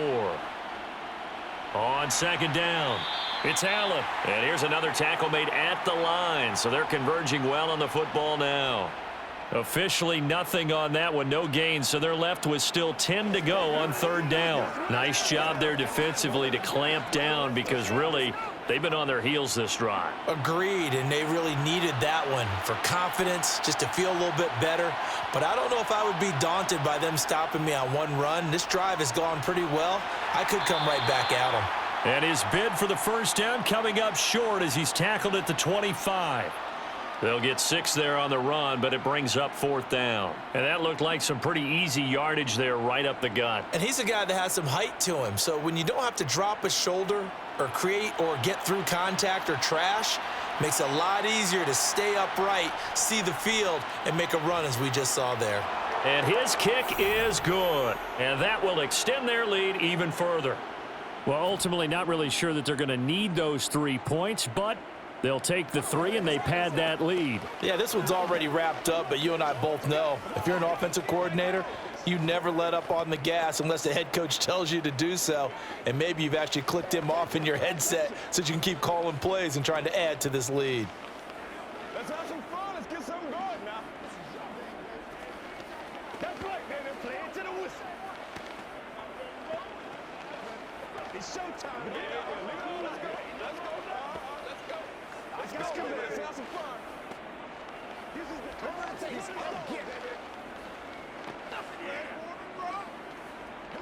Speaker 1: On 2nd down, it's Allen. And here's another tackle made at the line, so they're converging well on the football now. Officially nothing on that one, no gain, so they're left with still 10 to go on 3rd down. Nice job there defensively to clamp down because really they've been on their heels this drive.
Speaker 2: Agreed, and they really needed that one for confidence, just to feel a little bit better. But I don't know if I would be daunted by them stopping me on one run. This drive has gone pretty well. I could come right back at them.
Speaker 1: And his bid for the first down coming up short as he's tackled at the 25. They'll get 6 there on the run, but it brings up 4th down. And that looked like some pretty easy yardage there right up the gut.
Speaker 2: And he's a guy that has some height to him, so when you don't have to drop a shoulder or create or get through contact or trash, makes it a lot easier to stay upright, see the field, and make a run as we just saw there.
Speaker 1: And his kick is good. And that will extend their lead even further. Well, ultimately not really sure that they're going to need those 3 points, but they'll take the 3 and they pad that lead.
Speaker 2: Yeah, this one's already wrapped up, but you and I both know if you're an offensive coordinator, you never let up on the gas unless the head coach tells you to do so. And maybe you've actually clicked him off in your headset so you can keep calling plays and trying to add to this lead.
Speaker 3: Let's have some fun. Let's get something going now. That's right, baby. Play it to the whistle. It's showtime. Let's go. Let's go. Let's have some fun. This is the turn. Let's go, baby.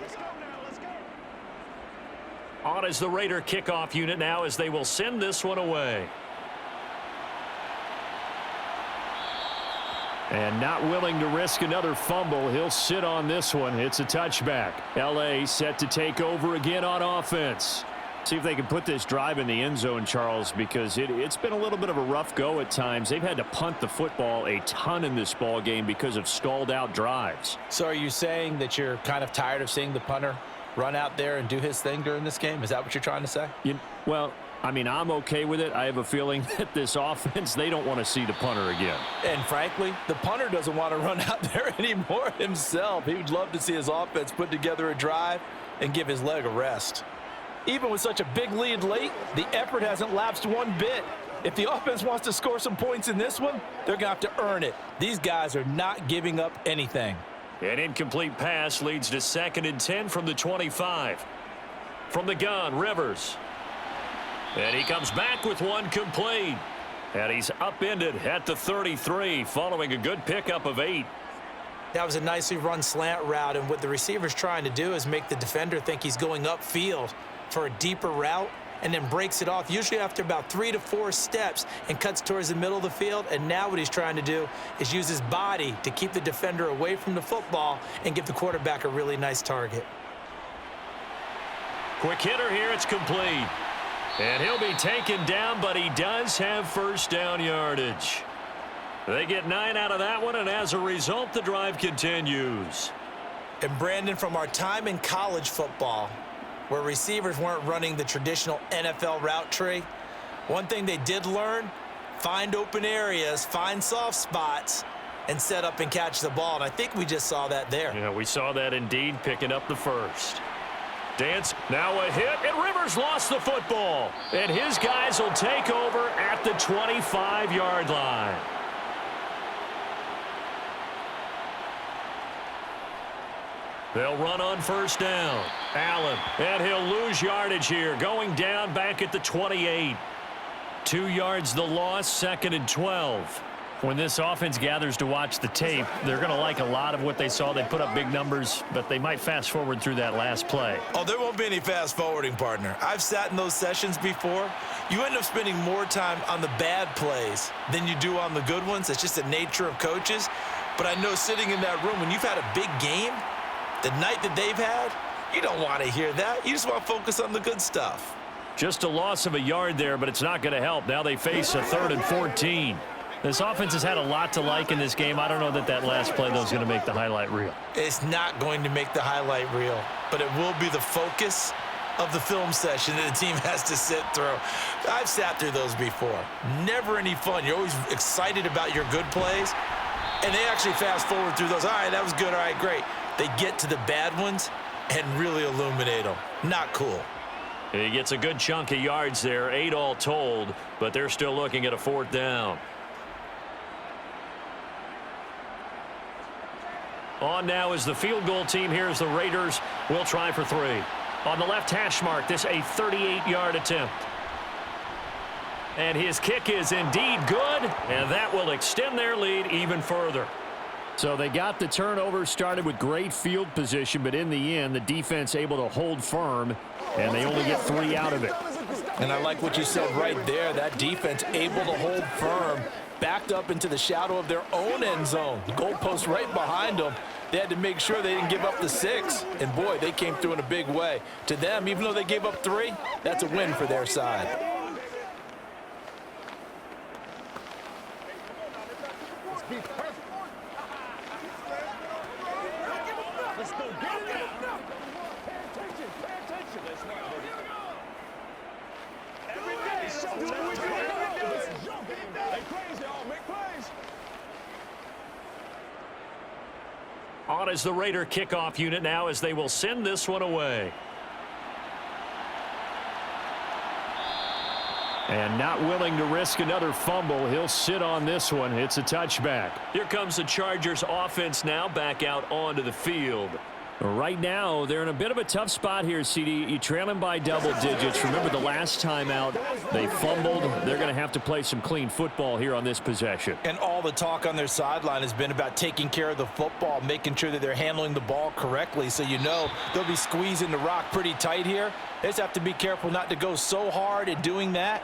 Speaker 3: Let's go now. Let's go.
Speaker 1: On is the Raider kickoff unit now as they will send this one away. And not willing to risk another fumble, he'll sit on this one. It's a touchback. L.A. set to take over again on offense. See if they can put this drive in the end zone, Charles, because it's been a little bit of a rough go at times. They've had to punt the football a ton in this ball game because of stalled out drives.
Speaker 2: So are you saying that you're kind of tired of seeing the punter run out there and do his thing during this game? Is that what you're trying to say?
Speaker 1: Well, I mean, I'm okay with it. I have a feeling that this offense, they don't want to see the punter again.
Speaker 2: And frankly, the punter doesn't want to run out there anymore himself. He would love to see his offense put together a drive and give his leg a rest. Even with such a big lead late, the effort hasn't lapsed one bit. If the offense wants to score some points in this one, they're going to have to earn it. These guys are not giving up anything.
Speaker 1: An incomplete pass leads to 2nd and 10 from the 25. From the gun, Rivers. And he comes back with one complete. And he's upended at the 33 following a good pickup of 8.
Speaker 2: That was a nicely run slant route, and what the receiver's trying to do is make the defender think he's going upfield for a deeper route and then breaks it off, usually after about 3 to 4 steps, and cuts towards the middle of the field. And now what he's trying to do is use his body to keep the defender away from the football and give the quarterback a really nice target.
Speaker 1: Quick hitter here, it's complete. And he'll be taken down, but he does have first down yardage. They get 9 out of that one, and as a result, the drive continues.
Speaker 2: And Brandon, from our time in college football, where receivers weren't running the traditional NFL route tree, one thing they did learn, find open areas, find soft spots, and set up and catch the ball. And I think we just saw that there.
Speaker 1: Yeah, we saw that indeed, picking up the first. Dance, now a hit, and Rivers lost the football. And his guys will take over at the 25-yard line. They'll run on first down. Allen, and he'll lose yardage here, going down back at the 28. 2 yards the loss, 2nd and 12. When this offense gathers to watch the tape, they're going to like a lot of what they saw. They put up big numbers, but they might fast forward through that last play.
Speaker 2: Oh, there won't be any fast forwarding, partner. I've sat in those sessions before. You end up spending more time on the bad plays than you do on the good ones. It's just the nature of coaches. But I know sitting in that room, when you've had a big game, the night that they've had, you don't want to hear that. You just want to focus on the good stuff.
Speaker 1: Just a loss of a yard there, but it's not going to help. Now they face a 3rd and 14. This offense has had a lot to like in this game. I don't know that last play, though, is going to make the highlight reel.
Speaker 2: It's not going to make the highlight reel, but it will be the focus of the film session that the team has to sit through. I've sat through those before. Never any fun. You're always excited about your good plays, and they actually fast forward through those. All right, that was good. All right, great. They get to the bad ones and really illuminate them. Not cool.
Speaker 1: He gets a good chunk of yards there, 8 all told, but they're still looking at a 4th down. On now is the field goal team. Here's the Raiders. We'll try for 3. On the left hash mark, this a 38-yard attempt. And his kick is indeed good, and that will extend their lead even further. So they got the turnover, started with great field position, but in the end, the defense able to hold firm, and they only get 3 out of it.
Speaker 2: And I like what you said right there. That defense able to hold firm, backed up into the shadow of their own end zone. The goalpost right behind them. They had to make sure they didn't give up the 6. And, boy, they came through in a big way. To them, even though they gave up 3, that's a win for their side.
Speaker 3: Let's go get it now. Pay attention. Every day, show me what we do. This is your game. Make plays, y'all. Make plays.
Speaker 1: On is the Raider kickoff unit now as they will send this one away. And not willing to risk another fumble, he'll sit on this one. It's a touchback. Here comes the Chargers offense now back out onto the field. Right now, they're in a bit of a tough spot here, CD. You trail them by double digits. Remember the last time out, they fumbled. They're going to have to play some clean football here on this possession.
Speaker 2: And all the talk on their sideline has been about taking care of the football, making sure that they're handling the ball correctly. So you know they'll be squeezing the rock pretty tight here. They just have to be careful not to go so hard at doing that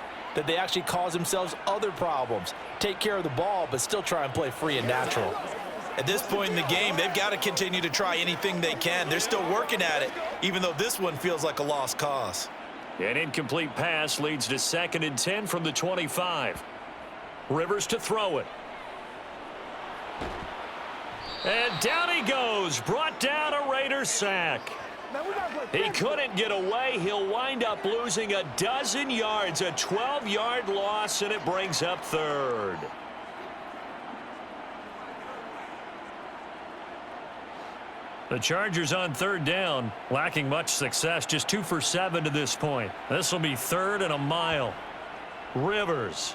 Speaker 2: they actually cause themselves other problems. Take care of the ball, but still try and play free and natural. At this point in the game, they've got to continue to try anything they can. They're still working at it, even though this one feels like a lost cause.
Speaker 1: An incomplete pass leads to 2nd and 10 from the 25. Rivers to throw it. And down he goes, brought down a Raider sack. He couldn't get away. He'll wind up losing a dozen yards, a 12-yard loss, and it brings up 3rd.
Speaker 4: The Chargers on third down, lacking much success, just 2 for 7 to this point. This will be third and a mile. Rivers.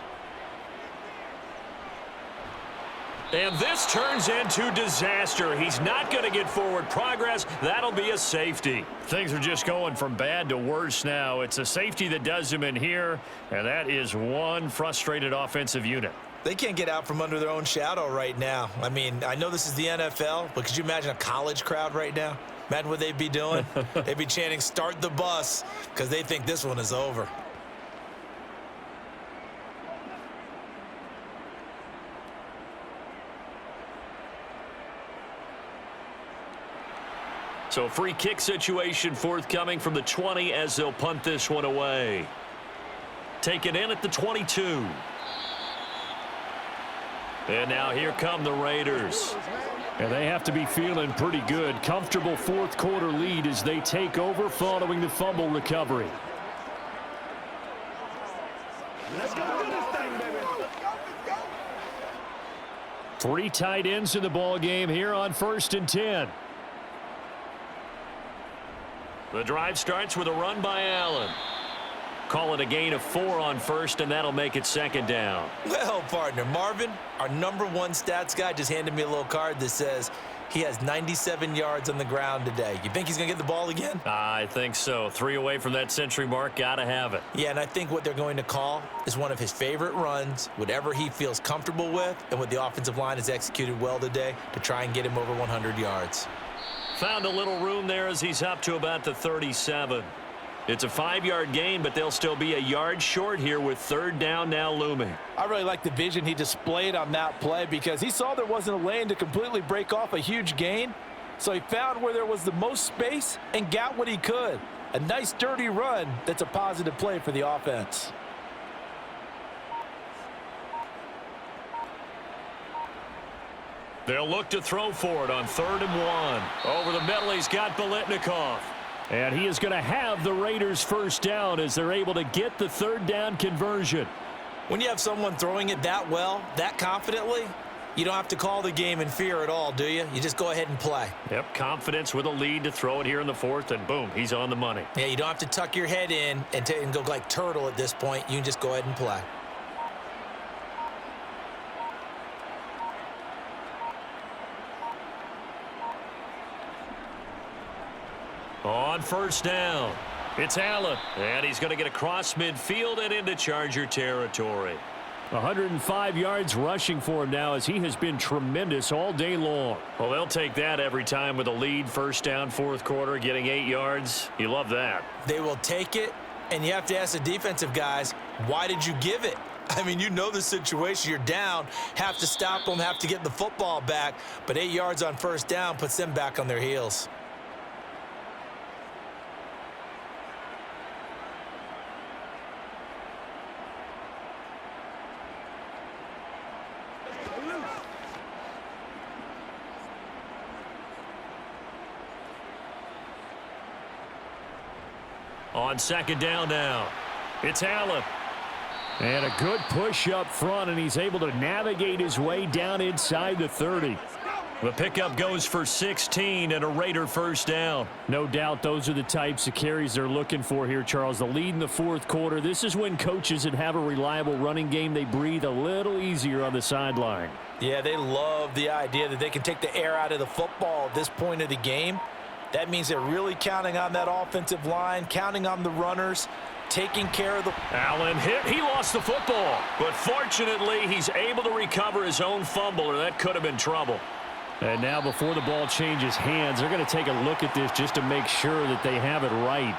Speaker 4: And this turns into disaster. He's not going to get forward progress. That'll be a safety. Things are just going from bad to worse now. It's a safety that does him in here, and that is one frustrated offensive unit.
Speaker 2: They can't get out from under their own shadow right now. I mean, I know this is the NFL, but could you imagine a college crowd right now? Imagine what they'd be doing. They'd be chanting, "Start the bus," because they think this one is over.
Speaker 1: So free kick situation forthcoming from the 20 as they'll punt this one away. Taken in at the 22. And now here come the Raiders.
Speaker 3: And they have to be feeling pretty good. Comfortable fourth quarter lead as they take over following the fumble recovery. Let's go do this thing, baby. Let's go. 3 tight ends in the ball game here on 1st and 10.
Speaker 1: The drive starts with a run by Allen. Call it a gain of 4 on first, and that'll make it 2nd down.
Speaker 2: Well, partner, Marvin, our #1 stats guy, just handed me a little card that says he has 97 yards on the ground today. You think he's going to get the ball again?
Speaker 1: I think so. 3 away from that century mark. Got to have it.
Speaker 2: Yeah, and I think what they're going to call is one of his favorite runs, whatever he feels comfortable with, and what the offensive line has executed well today to try and get him over 100 yards.
Speaker 1: Found a little room there as he's up to about the 37. It's a 5-yard gain, but they'll still be a yard short here with 3rd down now looming.
Speaker 2: I really like the vision he displayed on that play because he saw there wasn't a lane to completely break off a huge gain. So he found where there was the most space and got what he could. A nice dirty run that's a positive play for the offense.
Speaker 1: They'll look to throw for it on 3rd and 1. Over the middle, he's got Biletnikoff.
Speaker 3: And he is going to have the Raiders 1st down as they're able to get the 3rd down conversion.
Speaker 2: When you have someone throwing it that well, that confidently, you don't have to call the game in fear at all, do you? You just go ahead and play.
Speaker 1: Yep, confidence with a lead to throw it here in the 4th, and boom, he's on the money.
Speaker 2: Yeah, you don't have to tuck your head in and go like turtle at this point. You can just go ahead and play.
Speaker 1: On 1st down, it's Allen, and he's going to get across midfield and into Charger territory.
Speaker 3: 105 yards rushing for him now as he has been tremendous all day long.
Speaker 1: Well, they'll take that every time with a lead. 1st down, 4th quarter, getting 8 yards. You love that.
Speaker 2: They will take it, and you have to ask the defensive guys, why did you give it? I mean, you know the situation. You're down, have to stop them, have to get the football back, but 8 yards on 1st down puts them back on their heels.
Speaker 1: On 2nd down now, it's Allen.
Speaker 3: And a good push up front, and he's able to navigate his way down inside the 30.
Speaker 1: The pickup goes for 16 and a Raider 1st down.
Speaker 3: No doubt those are the types of carries they're looking for here, Charles. The lead in the 4th quarter. This is when coaches that have a reliable running game, they breathe a little easier on the sideline.
Speaker 2: Yeah, they love the idea that they can take the air out of the football at this point of the game. That means they're really counting on that offensive line, counting on the runners, taking care of the...
Speaker 1: Allen hit. He lost the football. But fortunately, he's able to recover his own fumble, or that could have been trouble.
Speaker 3: And now before the ball changes hands, they're going to take a look at this just to make sure that they have it right.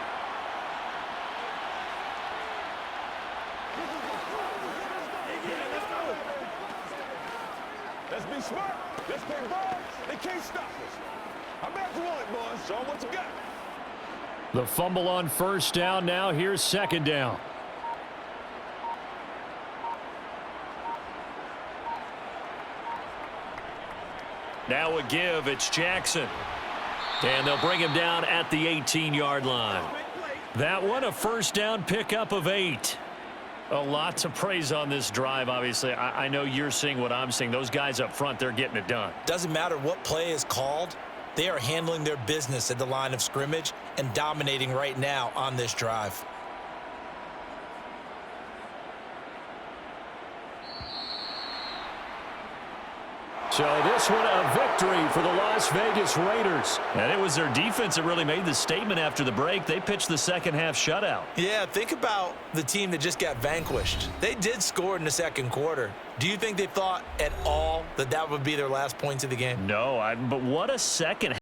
Speaker 5: Let's be smart. Let's play ball. They can't stop us. I'm back to it, boys. Show 'em what you got.
Speaker 3: The fumble on 1st down. Now here's 2nd down.
Speaker 1: Now a give. It's Jackson. And they'll bring him down at the 18-yard line.
Speaker 3: That one, a 1st down pickup of 8.
Speaker 1: A lot to praise on this drive, obviously. I know you're seeing what I'm seeing. Those guys up front, they're getting it done.
Speaker 2: Doesn't matter what play is called. They are handling their business at the line of scrimmage and dominating right now on this drive.
Speaker 1: So this one a victory for the Las Vegas Raiders.
Speaker 4: And it was their defense that really made the statement after the break. They pitched the second half shutout.
Speaker 2: Yeah, think about the team that just got vanquished. They did score in the second quarter. Do you think they thought at all that that would be their last points of the game?
Speaker 4: No, but what a second